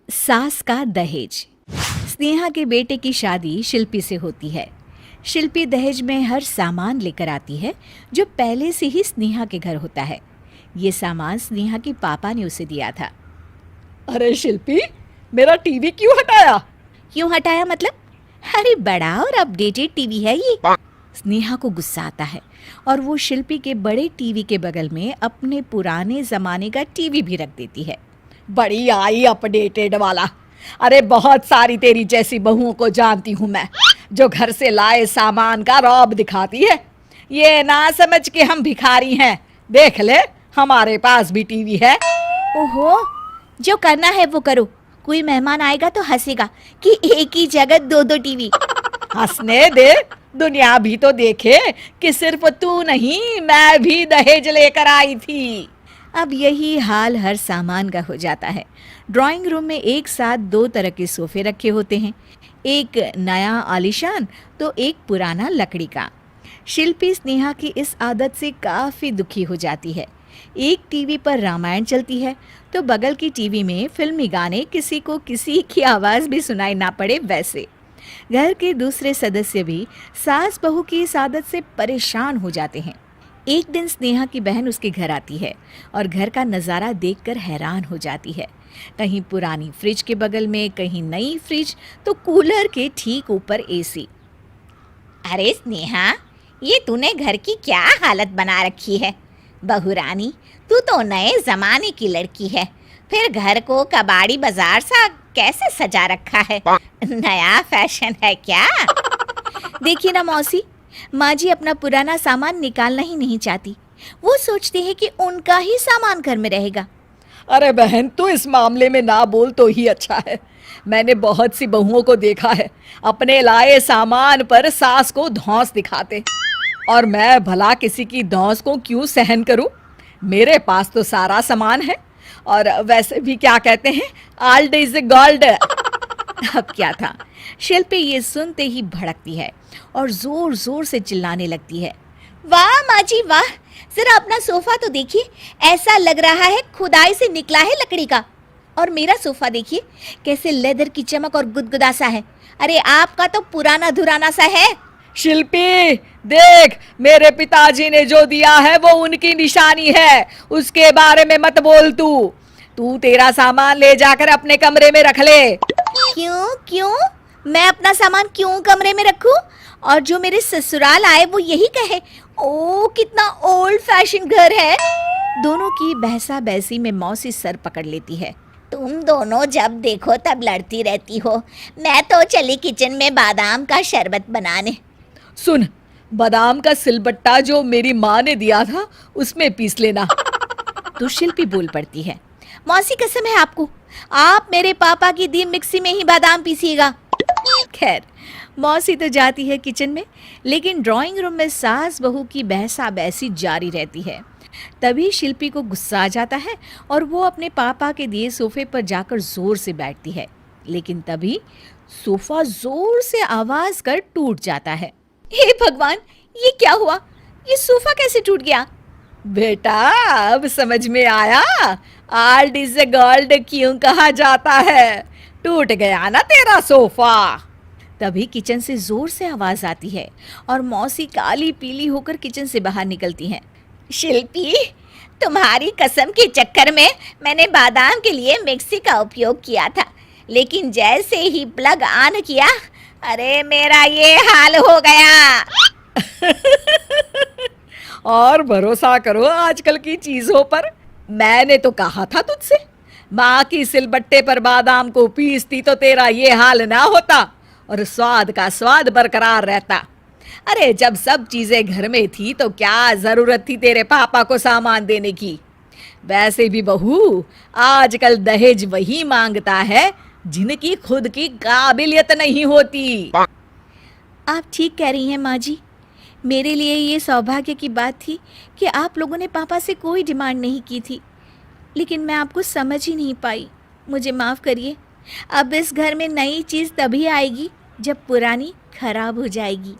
सास का दहेज। स्नेहा के बेटे की शादी शिल्पी से होती है। शिल्पी दहेज में हर सामान लेकर आती है जो पहले से ही स्नेहा के घर होता है। ये सामान स्नेहा के पापा ने उसे दिया था। अरे शिल्पी, मेरा टीवी क्यों हटाया? क्यों हटाया मतलब? अरे बड़ा और अपडेटेड टीवी है ये। स्नेहा को गुस्सा आता है और वो शिल्पी के बड़े टीवी के बगल में अपने पुराने जमाने का टीवी भी रख देती है। बड़ी आई अपडेटेड वाला। अरे बहुत सारी तेरी जैसी बहुओं को जानती हूँ मैं, जो घर से लाए सामान का रौब दिखाती है। ये ना समझ के हम भिखारी हैं। देख ले, हमारे पास भी टीवी है। ओहो, जो करना है वो करो। कोई मेहमान आएगा तो हंसेगा कि एक ही जगह दो दो टीवी। हंसने दे, दुनिया भी तो देखे कि सिर्फ तू नहीं, मैं भी दहेज लेकर आई थी। अब यही हाल हर सामान का हो जाता है। ड्राइंग रूम में एक साथ दो तरह के सोफे रखे होते हैं, एक नया आलीशान तो एक पुराना लकड़ी का। शिल्पी स्नेहा की इस आदत से काफ़ी दुखी हो जाती है। एक टीवी पर रामायण चलती है तो बगल की टीवी में फिल्मी गाने, किसी को किसी की आवाज़ भी सुनाई ना पड़े वैसे। घर के दूसरे सदस्य भी सास बहू की इस आदत से परेशान हो जाते हैं। एक दिन स्नेहा की बहन उसके घर आती है और घर का नज़ारा देखकर हैरान हो जाती है। कहीं पुरानी फ्रिज के बगल में, कहीं नई फ्रिज, तो कूलर के ठीक ऊपर एसी। अरे स्नेहा, ये तूने घर की क्या हालत बना रखी है? बहू रानी, तू तो नए जमाने की लड़की है, फिर घर को कबाड़ी बाजार सा कैसे सजा रखा है? नया फैशन है क्या? देखिए ना मौसी, माँ जी अपना पुराना सामान निकालना ही नहीं चाहती। वो सोचती है कि उनका ही सामान घर में रहेगा। अरे बहन, तू इस मामले में ना बोल तो ही अच्छा है। मैंने बहुत सी बहुओं को देखा है अपने लाए सामान पर सास को धौंस दिखाते, और मैं भला किसी की धौंस को क्यों सहन करूं? मेरे पास तो सारा सामान है, और वैसे भी क्या कहते हैं, ओल्ड इज गोल्ड। अब क्या था, शिल्पी ये सुनते ही भड़कती है और जोर जोर से चिल्लाने लगती है। वाह माँ जी वाह, जरा अपना सोफा तो देखिए, ऐसा लग रहा है खुदाई से निकला है लकड़ी का। और मेरा सोफा देखिए कैसे लेदर की चमक और गुदगुदा सा है। अरे आपका तो पुराना धुराना सा है। शिल्पी देख, मेरे पिताजी ने जो दिया है वो उनकी निशानी है, उसके बारे में मत बोल। तू तेरा सामान ले जाकर अपने कमरे में रख ले। क्यों क्यों? मैं अपना सामान क्यों कमरे में रखूं? और जो मेरे ससुराल आए वो यही कहे, ओ कितना ओल्ड फैशन घर है। दोनों की बहसा बहसी में मौसी सर पकड़ लेती है। तुम दोनों जब देखो तब लड़ती रहती हो। मैं तो चली किचन में बादाम का शरबत बनाने। सुन, बादाम का सिलबट्टा जो मेरी माँ ने दिया था उसमें पीस लेना। तो शिल्पी बोल पड़ती है, मौसी कसम है आपको, आप मेरे पापा की दी मिक्सी में ही बादाम पीसिएगा। खैर, मौसी तो जाती है किचन में, लेकिन ड्राइंग रूम में सास बहू की बहसा बहसी जारी रहती है। तभी शिल्पी को गुस्सा आ जाता है और वो अपने पापा के दिए सोफे पर जाकर जोर से बैठती है, लेकिन तभी सोफा जोर से आवाज कर टूट जाता है। हे भगवान, ये क्या हुआ? ये सोफा कैसे टूट गया? बेटा, अब समझ में आया ओल्ड इज गोल्ड क्यों कहा जाता है। टूट गया ना तेरा सोफा। तभी किचन से जोर से आवाज आती है और मौसी काली पीली होकर किचन से बाहर निकलती हैं। शिल्पी, तुम्हारी कसम के चक्कर में मैंने बादाम के लिए मिक्सी का उपयोग किया था, लेकिन जैसे ही प्लग ऑन किया, अरे मेरा ये हाल हो गया। और भरोसा करो आजकल की चीजों पर। मैंने तो कहा था तुझसे, माँ की सिलबट्टे पर बादाम को पीसती तो तेरा ये हाल ना होता और स्वाद का स्वाद बरकरार रहता। अरे जब सब चीजें घर में थी तो क्या जरूरत थी तेरे पापा को सामान देने की? वैसे भी बहू, आजकल दहेज वही मांगता है जिनकी खुद की काबिलियत नहीं होती। आप ठीक कह रही हैं माँ जी। मेरे लिए ये सौभाग्य की बात थी कि आप लोगों ने पापा से कोई डिमांड नहीं की थी, लेकिन मैं आपको समझ ही नहीं पाई। मुझे माफ़ करिए। अब इस घर में नई चीज़ तभी आएगी जब पुरानी खराब हो जाएगी।